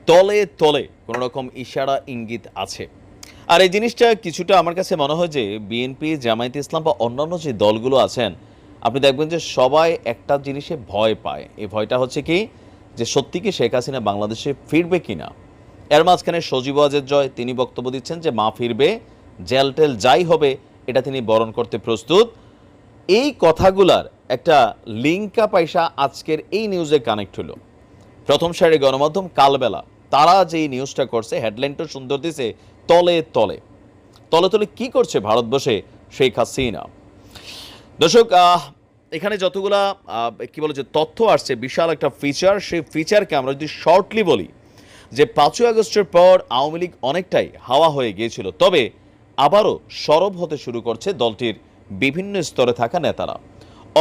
তলে তলে কোনো রকম ইশারা ইঙ্গিত আছে। আর এই জিনিসটা কিছুটা আমার কাছে মনে হয় যে বিএনপি, জামায়াতে ইসলাম বা অন্যান্য যে দলগুলো আছেন, আপনি দেখবেন যে সবাই একটা জিনিসে ভয় পায়। এই ভয়টা হচ্ছে কি, যে সত্যি কি শেখ হাসিনা বাংলাদেশে ফিরবে কিনা। এর মাঝখানে সজীব ওয়াজেদ জয় তিনি বক্তব্য দিচ্ছেন যে মা ফিরবে, জেল টেল যাই হবে এটা তিনি বরণ করতে প্রস্তুত। এই কথাগুলার একটা লিঙ্কা পয়সা আজকের এই নিউজে কানেক্ট হলো। প্রথম সারির গণমাধ্যম কালবেলা তারা যে নিউজটা করছে, হেডলাইনটা সুন্দর দিছে, তলে তলে তলে তলে কি করছে ভারত বসে শেখ হাসিনা। দর্শক, এখানে যতগুলা কি বলে যে তথ্য আসছে, বিশাল একটা ফিচার। সেই ফিচারকে আমরা যদি শর্টলি বলি যে 5ই আগস্টের পর আওয়ামী লীগ অনেকটাই হাওয়া হয়ে গিয়েছিল, তবে আবারও সরব হতে শুরু করছে দলটির বিভিন্ন স্তরে থাকা নেতারা।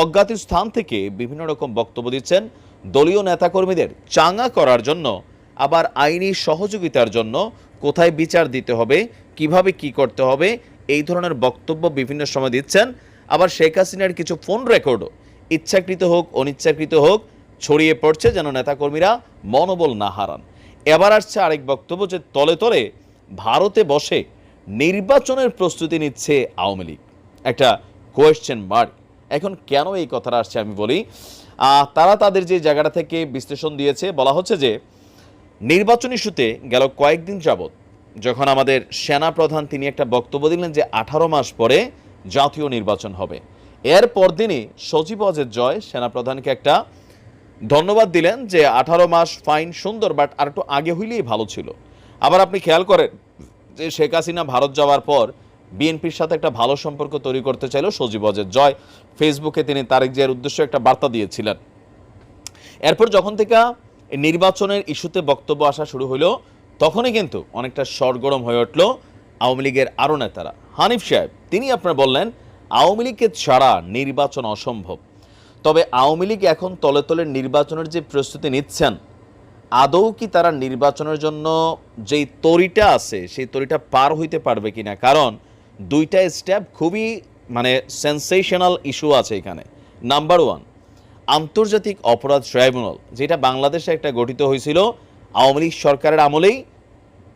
অজ্ঞাত স্থান থেকে বিভিন্ন রকম বক্তব্য দিচ্ছেন দলীয় নেতাকর্মীদের চাঙ্গা করার জন্য, আবার আইনি সহযোগিতার জন্য, কোথায় বিচার দিতে হবে, কিভাবে কি করতে হবে, এই ধরনের বক্তব্য বিভিন্ন সময় দিচ্ছেন। আবার শেখ হাসিনার কিছু ফোন রেকর্ডও ইচ্ছাকৃত হোক অনিচ্ছাকৃত হোক ছড়িয়ে পড়ছে, যেন নেতাকর্মীরা মনোবল না হারান। এবার আসছে আরেক বক্তব্য যে তলে তলে ভারতে বসে নির্বাচনের প্রস্তুতি নিচ্ছে আওয়ামী লীগ। একটা কোয়েশ্চেন মার্ক। এখন কেন এই কথাটা আসছে আমি বলি। তারা তাদের যে জায়গাটা থেকে বিশ্লেষণ দিয়েছে, বলা হচ্ছে যে নির্বাচন ইস্যুতে গেল কয়েকদিন যাবৎ যখন আমাদের সেনা প্রধান তিনি একটা বক্তব্য দিলেন যে 18 মাস পরে জাতীয় নির্বাচন হবে, এর পরদিনই সজীব ওয়াজেদ জয় সেনাপ্রধানকে একটা ধন্যবাদ দিলেন যে 18 মাস ফাইন, সুন্দর, বাট আর একটু আগে হইলেই ভালো ছিল। আবার আপনি খেয়াল করেন যে শেখ হাসিনা ভারত যাওয়ার পর বিএনপির সাথে একটা ভালো সম্পর্ক তৈরি করতে চাইল সজীব ওয়াজেদ জয়। ফেসবুকে তিনি তারেক জিয়ার উদ্দেশ্যে একটা বার্তা দিয়েছিলেন। এরপর যখন থেকে নির্বাচনের ইস্যুতে বক্তব্য আসা শুরু হলো, তখনই কিন্তু অনেকটা সরগরম হয়ে উঠল আওয়ামী লীগের আরও নেতারা। হানিফ সাহেব তিনি আপনার বললেন আওয়ামী লীগকে ছাড়া নির্বাচন অসম্ভব। তবে আওয়ামী লীগ এখন তলে তলে নির্বাচনের যে প্রস্তুতি নিচ্ছেন, আদৌ কি তারা নির্বাচনের জন্য যেই তরিটা আছে সেই তরিটা পার হইতে পারবে কিনা? কারণ দুইটা স্টেপ খুবই সেন্সেশনাল ইস্যু আছে এখানে। নাম্বার 1, আন্তর্জাতিক অপরাধ ট্রাইব্যুনাল, যেটা বাংলাদেশে একটা গঠিত হয়েছিল আওয়ামী লীগ সরকারের আমলেই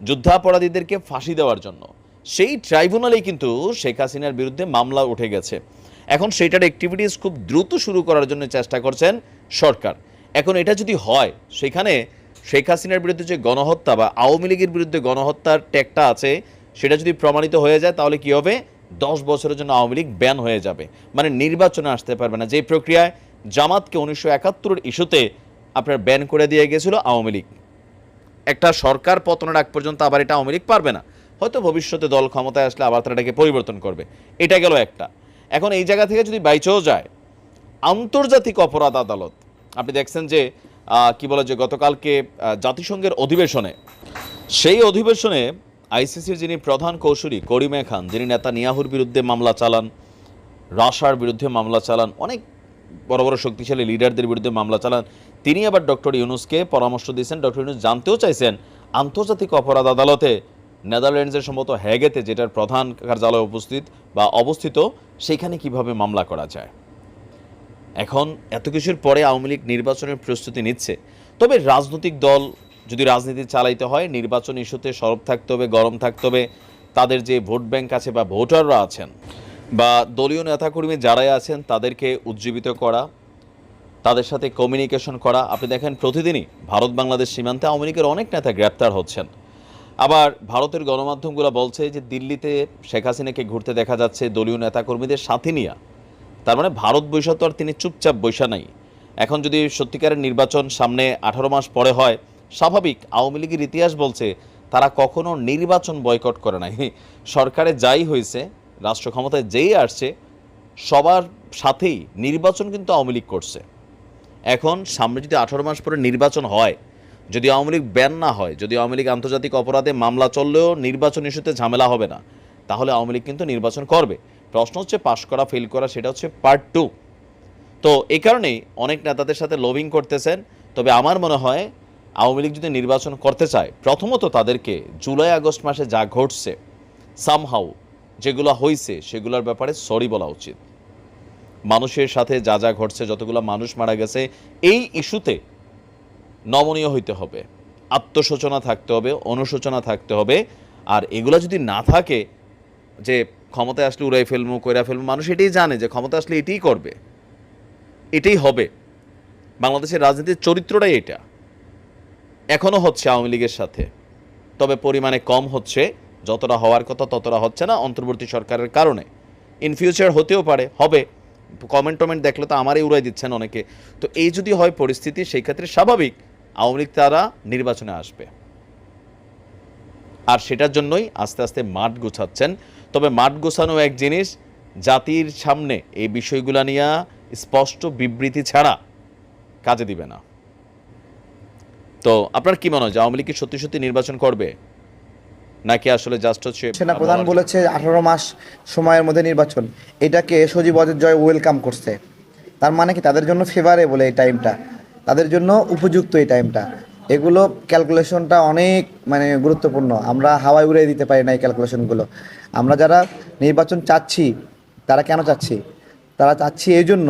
যুদ্ধাপরাধীদেরকে ফাঁসি দেওয়ার জন্য। সেই ট্রাইব্যুনালেই কিন্তু শেখ হাসিনার বিরুদ্ধে মামলা উঠে গেছে। এখন সেটার অ্যাক্টিভিটিস খুব দ্রুত শুরু করার জন্য চেষ্টা করছেন সরকার। এখন এটা যদি হয়, সেখানে শেখ হাসিনার বিরুদ্ধে যে গণহত্যা বা আওয়ামী লীগের বিরুদ্ধে গণহত্যার ট্যাগটা আছে, সেটা যদি প্রমাণিত হয়ে যায়, তাহলে কি হবে? 10 বছরের জন্য আওয়ামী লীগ ব্যান হয়ে যাবে, নির্বাচনে আসতে পারবে না। যে প্রক্রিয়ায় জামাতকে 1971-এর ইস্যুতে আপনার ব্যান করে দিয়ে গেছিল আওয়ামী লীগ, একটা সরকার পতনের আগ পর্যন্ত আবার এটা আওয়ামী লীগ পারবে না। হয়তো ভবিষ্যতে দল ক্ষমতায় আসলে আবার তারা এটাকে পরিবর্তন করবে। এটা গেল একটা। এখন এই জায়গা থেকে যদি বাইচেও যায়, আন্তর্জাতিক অপরাধ আদালত, আপনি দেখছেন যে কি বলে যে গতকালকে জাতিসংঘের অধিবেশনে, সেই অধিবেশনে আইসিসির যিনি প্রধান কৌঁসুলি করিমে খান, যিনি নেতানিয়াহুর বিরুদ্ধে মামলা চালান, রাশার বিরুদ্ধে মামলা চালান, অনেক বড় বড় শক্তিশালী লিডারদের বিরুদ্ধে মামলা চালান, তিনি আবার ডক্টর ইউনুসকে পরামর্শ দিয়েছেন। ডক্টর ইউনুস জানতেও চাইছেন আন্তর্জাতিক অপরাধ আদালতে নেদারল্যান্ডসের সম্ভবত হ্যাগেতে, যেটার প্রধান কার্যালয় অবস্থিত, সেইখানে কিভাবে মামলা করা যায়। এখন এত কিছুর পরে আওয়ামী লীগ নির্বাচনের প্রস্তুতি নিচ্ছে। তবে রাজনৈতিক দল যদি রাজনীতি চালাইতে হয়, নির্বাচন ইস্যুতে সরব থাকতে হবে, গরম থাকতে হবে। তাদের যে ভোট ব্যাংক আছে বা ভোটাররা আছেন বা দলীয় নেতাকর্মী যারাই আছেন, তাদেরকে উজ্জীবিত করা, তাদের সাথে কমিউনিকেশন করা। আপনি দেখেন প্রতিদিনই ভারত বাংলাদেশ সীমান্তে আওয়ামী লীগের অনেক নেতা গ্রেপ্তার হচ্ছেন। আবার ভারতের গণমাধ্যমগুলো বলছে যে দিল্লিতে শেখ হাসিনাকে ঘুরতে দেখা যাচ্ছে দলীয় নেতাকর্মীদের সাথে নিয়ে। তার ভারত বৈশা তো আর তিনি চুপচাপ বৈশা নাই। এখন যদি সত্যিকারের নির্বাচন সামনে 18 মাস পরে হয়, স্বাভাবিক, আওয়ামী লীগের ইতিহাস বলছে তারা কখনো নির্বাচন বয়কট করে নাই। সরকারে যাই হয়েছে, রাষ্ট্র ক্ষমতায় যেই আসছে, সবার সাথেই নির্বাচন কিন্তু আওয়ামী লীগ করছে। এখন সামনে যদি 18 মাস পরে নির্বাচন হয়, যদি আওয়ামী লীগ ব্যান না হয়, যদি আওয়ামী লীগ আন্তর্জাতিক অপরাধে মামলা চললেও নির্বাচন ইস্যুতে ঝামেলা হবে না, তাহলে আওয়ামী লীগ কিন্তু নির্বাচন করবে। প্রশ্ন হচ্ছে পাশ করা ফেল করা, সেটা হচ্ছে পার্ট 2। তো এই কারণেই অনেক নেতাদের সাথে লবিং করতেছেন। তবে আমার মনে হয় আওয়ামী লীগ যদি নির্বাচন করতে চায়, প্রথমত তাদেরকে জুলাই আগস্ট মাসে যা ঘটছে, সামহাউ যেগুলো হয়েছে, সেগুলোর ব্যাপারে সরি বলা উচিত। মানুষের সাথে যা যা ঘটছে, যতগুলো মানুষ মারা গেছে, এই ইস্যুতে নমনীয় হইতে হবে। আত্মশোচনা থাকতে হবে, অনুশোচনা থাকতে হবে। আর এগুলো যদি না থাকে, যে ক্ষমতায় আসলে উড়াই ফেলবো, কইরা ফেলবো, মানুষ এটাই জানে যে ক্ষমতা আসলে এটাই করবে, এটাই হবে। বাংলাদেশের রাজনীতির চরিত্রটাই এটা। এখনও হচ্ছে আওয়ামী লীগের সাথে, তবে পরিমাণে কম হচ্ছে, যতটা হওয়ার কথা ততটা হচ্ছে না অন্তর্বর্তী সরকারের কারণে। ইন ফিউচার হতেও পারে, হবে। কমেন্ট দেখলে তো আমারই উড়াই দিচ্ছেন অনেকে। তো এই যদি হয় পরিস্থিতি, সেই ক্ষেত্রে স্বাভাবিক আওয়ামী লীগ তারা নির্বাচনে আসবে, আর সেটার জন্যই আস্তে আস্তে মাঠ গোছাচ্ছেন। তবে মাঠ গোছানো এক জিনিস, জাতির সামনে এই বিষয়গুলো নিয়ে স্পষ্ট বিবৃতি ছাড়া কাজে দিবে না। তো আপনার কি মনে হয় যে আওয়ামী লীগ কি সত্যি সত্যি নির্বাচন করবে, নাকি আসলে জাস্ট হচ্ছে সেনাপ্রধান বলেছে 18 মাস সময়ের মধ্যে নির্বাচন, এটাকে সজীব জয় ওয়েলকাম করছে। তার মানে কি তাদের জন্য ফেভারেবল এই টাইমটা, তাদের জন্য উপযুক্ত এই টাইমটা। এগুলো ক্যালকুলেশনটা অনেক মানে গুরুত্বপূর্ণ, আমরা হাওয়ায় উড়িয়ে দিতে পারি না এই ক্যালকুলেশনগুলো। আমরা যারা নির্বাচন চাচ্ছি, তারা কেন চাচ্ছি? তারা চাচ্ছি এই জন্য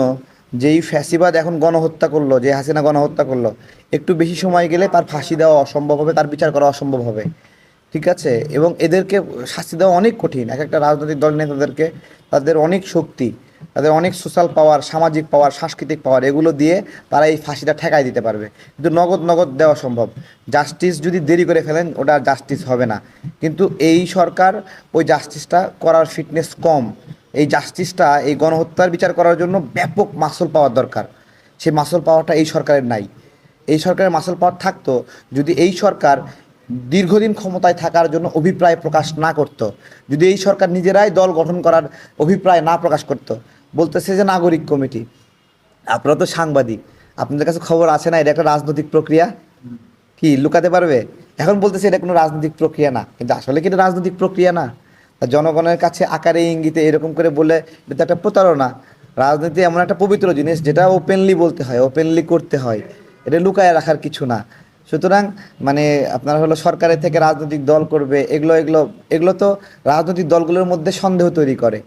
যে এই ফ্যাসিবাদ এখন গণহত্যা করলো, যে হাসিনা গণহত্যা করলো, একটু বেশি সময় গেলে তার ফাঁসি দেওয়া অসম্ভব হবে, তার বিচার করা অসম্ভব হবে। ঠিক আছে, এবং এদেরকে শাস্তি দেওয়া অনেক কঠিন। এক একটা রাজনৈতিক দল নেতাদেরকে, তাদের অনেক শক্তি, তাদের অনেক সোশ্যাল পাওয়ার, সামাজিক পাওয়ার, সাংস্কৃতিক পাওয়ার, এগুলো দিয়ে তারা এই ফাঁসিটা ঠেকাই দিতে পারবে। কিন্তু নগদ নগদ দেওয়া সম্ভব। জাস্টিস যদি দেরি করে ফেলেন, ওটা জাস্টিস হবে না। কিন্তু এই সরকার ওই জাস্টিসটা করার ফিটনেস কম। এই জাস্টিসটা, এই গণহত্যার বিচার করার জন্য ব্যাপক মাসল পাওয়ার দরকার। সেই মাসল পাওয়ারটা এই সরকারের নাই। এই সরকারের মাসল পাওয়ার থাকতো যদি এই সরকার দীর্ঘদিন ক্ষমতায় থাকার জন্য অভিপ্রায় প্রকাশ না করত, যদি এই সরকার নিজেরাই দল গঠন করার অভিপ্রায় না প্রকাশ করত। বলতেছে যে নাগরিক কমিটি, আপনারা তো সাংবাদিক, আপনাদের কাছে খবর আছে না এটা একটা রাজনৈতিক প্রক্রিয়া? কি লুকাতে পারবে? এখন বলতেছে এটা কোনো রাজনৈতিক প্রক্রিয়া না, কিন্তু আসলে কি এটা রাজনৈতিক প্রক্রিয়া না? তা জনগণের কাছে আকারে ইঙ্গিতে এরকম করে বলে, এটা তো একটা প্রতারণা। রাজনীতি এমন একটা পবিত্র জিনিস যেটা ওপেনলি বলতে হয়, ওপেনলি করতে হয়, এটা লুকায় রাখার কিছু না। সুতরাং মানে আপনারা হলো সরকারের থেকে রাজনৈতিক দল করবে, এগুলো এগুলো এগুলো তো রাজনৈতিক দলগুলোর মধ্যে সন্দেহ তৈরি করে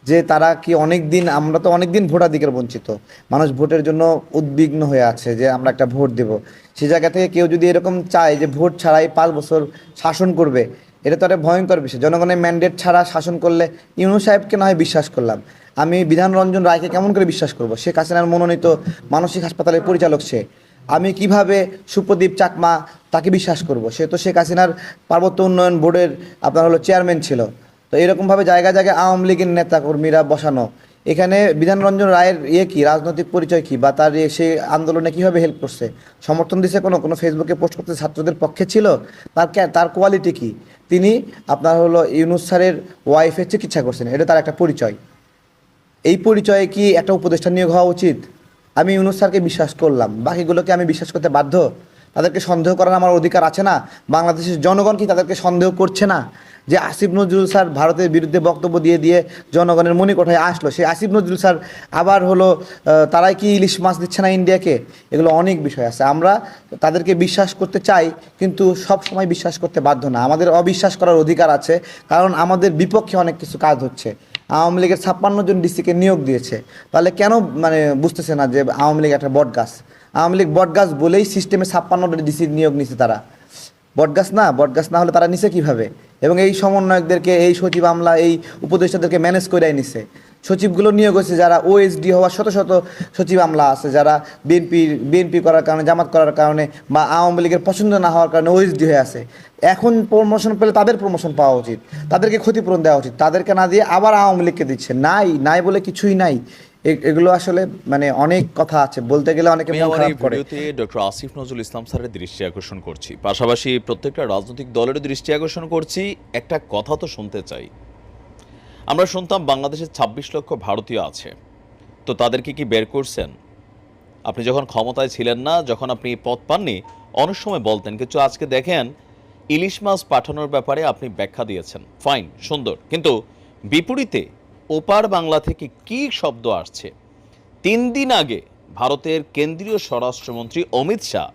যে তারা কি অনেক দিন, আমরা তো অনেক দিন ভোটাধিকার বঞ্চিত, মানুষ ভোটের জন্য উদ্বিগ্ন হয়ে আছে যে আমরা একটা ভোট দেব। সে জায়গা থেকে কেউ যদি এরকম চায় যে ভোট ছাড়াই 5 বছর শাসন করবে, এটা তো একটা ভয়ঙ্কর বিষয়। জনগণের ম্যান্ডেট ছাড়া শাসন করলে, ইউনূস সাহেবকে না হয় বিশ্বাস করলাম, আমি বিধান রঞ্জন রায়কে কেমন করে বিশ্বাস করব? শেখ হাসিনার মনোনীত মানসিক হাসপাতালের পরিচালক সে, আমি কিভাবে সুপ্রদীপ চাকমা তাকে বিশ্বাস করব? সে তো শেখ হাসিনার পার্বত্য উন্নয়ন বোর্ডের আপনার হলো চেয়ারম্যান ছিল। তো এরকমভাবে জায়গায় জায়গায় আওয়ামী লীগের নেতা কর্মীরা বসানো, এখানে বিধানরঞ্জন রায়ের কি রাজনৈতিক পরিচয় কি, বা তার সে আন্দোলনে কীভাবে হেল্প করছে, সমর্থন দিছে? কোনো ফেসবুকে পোস্ট করতে ছাত্রদের পক্ষে ছিল? তার কোয়ালিটি কি? তিনি আপনার হলো ইউনূস স্যারের ওয়াইফের চিকিৎসা করছেন, এটা তার একটা পরিচয়। এই পরিচয়ে কি একটা উপদেষ্টা নিয়োগ হওয়া উচিত? আমি ইউনূস স্যারকে বিশ্বাস করলাম, বাকিগুলোকে আমি বিশ্বাস করতে বাধ্য? তাদেরকে সন্দেহ করার আমার অধিকার আছে না? বাংলাদেশের জনগণ কি তাদেরকে সন্দেহ করছে না? যে আসিফ নজরুল স্যার ভারতের বিরুদ্ধে বক্তব্য দিয়ে দিয়ে জনগণের মণিকোঠায় আসলো, সেই আসিফ নজরুল স্যার আবার হলো তারাই কি ইলিশ মাছ দিচ্ছে না ইন্ডিয়াকে? এগুলো অনেক বিষয় আছে। আমরা তাদেরকে বিশ্বাস করতে চাই, কিন্তু সব সময় বিশ্বাস করতে বাধ্য না। আমাদের অবিশ্বাস করার অধিকার আছে, কারণ আমাদের বিপক্ষে অনেক কিছু কাজ হচ্ছে। আওয়ামী লীগের 56 জন ডিসিকে নিয়োগ দিয়েছে, তাহলে কেন মানে বুঝতেছে না যে আওয়ামী লীগ একটা বটগাছ? আওয়ামী লীগ বটগাছ বলেই সিস্টেমে 56টা ডিসির নিয়োগ নিছে তারা। বটগাছ না, বটগাছ না হলে তারা নিছে কিভাবে? এবং এই সমন্বয়কদেরকে, এই সচিব আমলা, এই উপদেষ্টাদেরকে ম্যানেজ করে নিছে। সচিবগুলো নিয়োগ হয়েছে যারা ওএসডি হওয়া শত শত সচিব আমলা আছে, যারা বিএনপি করার কারণে, জামাত করার কারণে, বা আওয়ামী লীগের পছন্দ না হওয়ার কারণে ওএসডি হয়ে আছে। এখন প্রমোশন পেলে তাদের প্রমোশন পাওয়া উচিত, তাদেরকে ক্ষতিপূরণ দেওয়া উচিত। তাদেরকে না দিয়ে আবার আওয়ামী লীগকে দিচ্ছে। নাই বলে কিছুই নাই। এগুলো আসলে মানে অনেক কথা আছে, বলতে গেলে অনেকে আমি মন আমার এই খারাপ করে। ভিডিওতে ডক্টর আসিফ নজরুল ইসলাম স্যারের দৃষ্টি আকর্ষণ করছি, পাশাপাশি প্রত্যেকটা রাজনৈতিক দলের দৃষ্টি আকর্ষণ করছি। একটা কথা তো শুনতে চাই। আমরা শুনতাম বাংলাদেশে 26 লক্ষ ভারতীয় আছে, তো তাদেরকে কি বের করছেন? আপনি যখন ক্ষমতায় ছিলেন না, যখন আপনি পদ পাননি, অনেক সময় বলতেন, কিন্তু আজকে দেখেন ইলিশ মাছ পাঠানোর ব্যাপারে আপনি ব্যাখ্যা দিয়েছেন, ফাইন, সুন্দর, কিন্তু বিপরীতে ওপার বাংলা থেকে কি শব্দ আসছে? 3 দিন আগে ভারতের কেন্দ্রীয় স্বরাষ্ট্রমন্ত্রী অমিত শাহ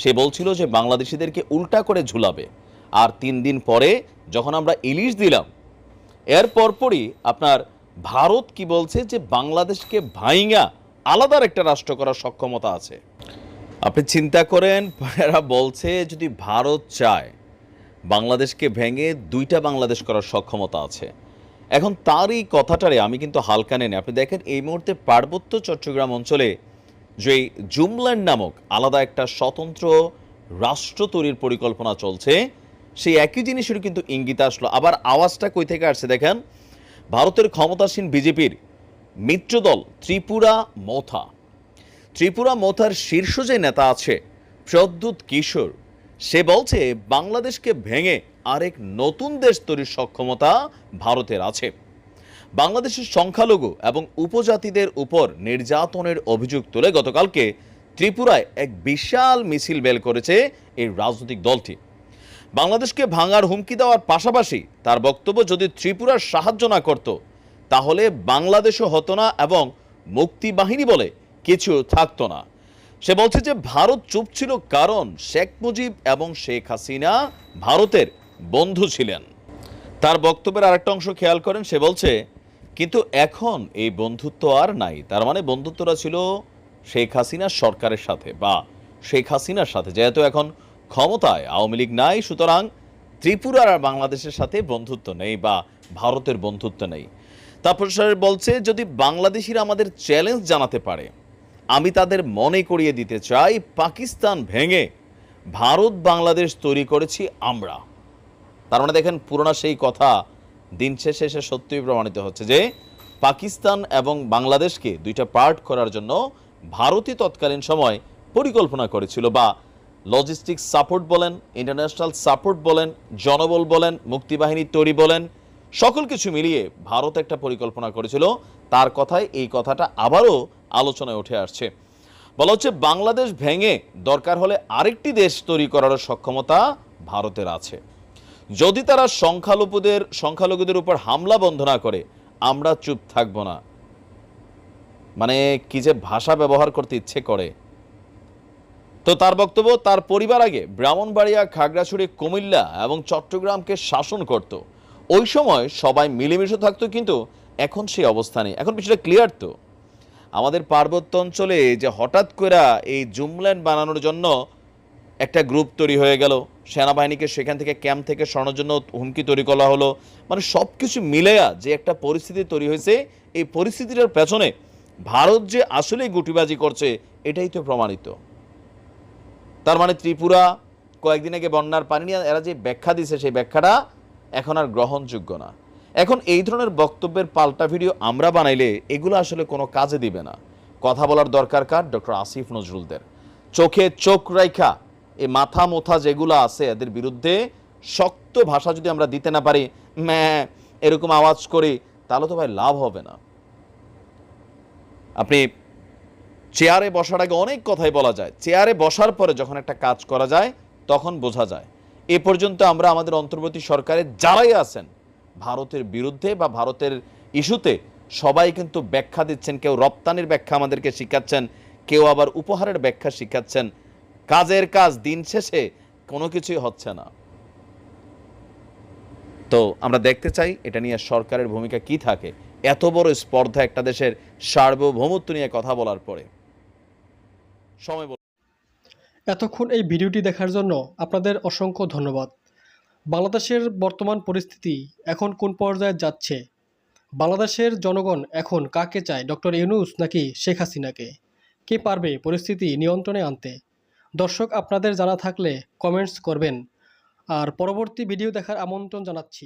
সে বলছিল যে বাংলাদেশিদেরকে উল্টা করে ঝুলাবে, আর 3 দিন পরে যখন আমরা ইলিশ দিলাম, এর পরপরই আপনার ভারত কি বলছে যে বাংলাদেশকে ভাইঙ্গা আলাদার একটা রাষ্ট্র করার সক্ষমতা আছে। আপনি চিন্তা করেন, এরা বলছে যদি ভারত চায় বাংলাদেশকে ভেঙে দুইটা বাংলাদেশ করার সক্ষমতা আছে। এখন তারই কথাটারে আমি কিন্তু হালকা নেই। আপনি দেখেন এই মুহূর্তে পার্বত্য চট্টগ্রাম অঞ্চলে যে জুমল্যান্ড নামক আলাদা একটা স্বতন্ত্র রাষ্ট্র তৈরির পরিকল্পনা চলছে, সেই একই জিনিসের কিন্তু ইঙ্গিত আসলো। আবার আওয়াজটা কই থেকে আসছে দেখেন, ভারতের ক্ষমতাসীন বিজেপির মিত্রদল ত্রিপুরা মথা, ত্রিপুরা মথার শীর্ষ যে নেতা আছে প্রদ্যুৎ কিশোর, সে বলছে বাংলাদেশকে ভেঙে আরেক নতুন দেশ তৈরির সক্ষমতা ভারতের আছে। বাংলাদেশের সংখ্যালঘু এবং উপজাতিদের উপর নির্যাতনের অভিযোগ তুলে গতকালকে ত্রিপুরায় এক বিশাল মিছিল বের করেছে এই রাজনৈতিক দলটি। বাংলাদেশকে ভাঙার হুমকি দেওয়ার পাশাপাশি তার বক্তব্য, যদি ত্রিপুরার সাহায্য না করত তাহলে বাংলাদেশও হতো না এবং মুক্তি বাহিনী বলে কিছু থাকতো না। সে বলছে যে ভারত চুপ ছিল কারণ শেখ মুজিব এবং শেখ হাসিনা ভারতের বন্ধু ছিলেন। তার বক্তব্যের আরেকটা অংশ খেয়াল করেন, সে বলছে কিন্তু এখন এই বন্ধুত্ব আর নাই। তার মানে বন্ধুত্বটা ছিল শেখ হাসিনা সরকারের সাথে বা শেখ হাসিনার সাথে, যেহেতু এখন ক্ষমতায় আওয়ামী লীগ নাই, সুতরাং ত্রিপুরার আর বাংলাদেশের সাথে বন্ধুত্ব নেই বা ভারতের বন্ধুত্ব নেই। তারপর সে বলছে যদি বাংলাদেশিরা আমাদের চ্যালেঞ্জ জানাতে পারে, আমি তাদের মনে করিয়ে দিতে চাই পাকিস্তান ভেঙে ভারত বাংলাদেশ তৈরি করেছি আমরা। তার মানে দেখেন পুরোনো সেই কথা দিন শেষে এসে সত্যিই প্রমাণিত হচ্ছে যে পাকিস্তান এবং বাংলাদেশকে দুইটা পার্ট করার জন্য ভারতই তৎকালীন সময় পরিকল্পনা করেছিল, বা লজিস্টিক্স সাপোর্ট বলেন, ইন্টারন্যাশনাল সাপোর্ট বলেন, জনবল বলেন, মুক্তিবাহিনী তৈরি বলেন, সকল কিছু মিলিয়ে ভারত একটা পরিকল্পনা করেছিল। তার কথায় এই কথাটা আবারও আলোচনায় উঠে আসছে। বলা হচ্ছে বাংলাদেশ ভেঙে দরকার হলে আরেকটি দেশ তৈরি করার সক্ষমতা ভারতের আছে। যদি তারা সংখ্যালঘুদের উপর হামলা বন্ধ না করে আমরা চুপ থাকব না। মানে কি যে ভাষা ব্যবহার করতে ইচ্ছে করে। তো তার বক্তব্য, তার পরিবার আগে ব্রাহ্মণবাড়িয়া, খাগড়াছড়ি, কুমিল্লা এবং চট্টগ্রামকে শাসন করত। ওই সময় সবাই মিলেমিশে থাকতো, কিন্তু এখন সেই অবস্থা নেই। এখন বিষয়টা ক্লিয়ার তো, আমাদের পার্বত্য অঞ্চলে যে হঠাৎ করে এই জুমল্যান্ড বানানোর জন্য একটা গ্রুপ তৈরি হয়ে গেল, সেনাবাহিনীকে সেখান থেকে ক্যাম্প থেকে সরানোর জন্য হুমকি তৈরি করা হলো, মানে সব কিছু মিলেয়া যে একটা পরিস্থিতি তৈরি হয়েছে, এই পরিস্থিতিটার পেছনে ভারত যে আসলেই গুটিবাজি করছে এটাই তো প্রমাণিত। তার মানে ত্রিপুরা কয়েকদিন আগে বন্যার পানি নিয়ে এরা যে ব্যাখ্যা দিছে, সেই ব্যাখ্যাটা এখন আর গ্রহণযোগ্য না। এখন এই ধরনের বক্তব্যের পাল্টা ভিডিও আমরা বানাইলে এগুলো আসলে কোনো কাজে দিবে না। কথা বলার দরকার কার? ডক্টর আসিফ নজরুলদের। চোখে চোখ রাইখা এই মাথা মোথা যেগুলো আছে এদের বিরুদ্ধে শক্ত ভাষা যদি আমরা দিতে না পারি, এরকম আওয়াজ করি, তাহলে তো ভাই লাভ হবে না। আপনি চেয়ারে বসার আগে অনেক কথাই বলা যায়, চেয়ারে বসার পরে যখন একটা কাজ করা যায় তখন বোঝা যায়। এ পর্যন্ত আমরা আমাদের অন্তর্বর্তী সরকারে যারাই আছেন ভারতের বিরুদ্ধে বা ভারতের ইস্যুতে, সবাই কিন্তু ব্যাখ্যা দিচ্ছেন। কেউ রপ্তানির ব্যাখ্যা আমাদেরকে শিখাচ্ছেন, কেউ আবার উপহারের ব্যাখ্যা শিখাচ্ছেন। কাজের কাজ, দিন শেষে কোনো কিছুই হচ্ছে না। তো আমরা দেখতে চাই এটা নিয়ে সরকারের ভূমিকা কি থাকে, এত বড় স্পর্ধা একটা দেশের সার্বভৌমত্ব নিয়ে কথা বলার পরে। সময় এতক্ষণ এই ভিডিওটি দেখার জন্য আপনাদের অসংখ্য ধন্যবাদ। বাংলাদেশের বর্তমান পরিস্থিতি এখন কোন পর্যায়ে যাচ্ছে? বাংলাদেশের জনগণ এখন কাকে চায়, ডক্টর ইউনূস নাকি শেখ হাসিনাকে? কে পারবে পরিস্থিতি নিয়ন্ত্রণে আনতে? দর্শক, আপনাদের জানা থাকলে কমেন্টস করবেন, আর পরবর্তী ভিডিও দেখার আমন্ত্রণ জানাচ্ছি।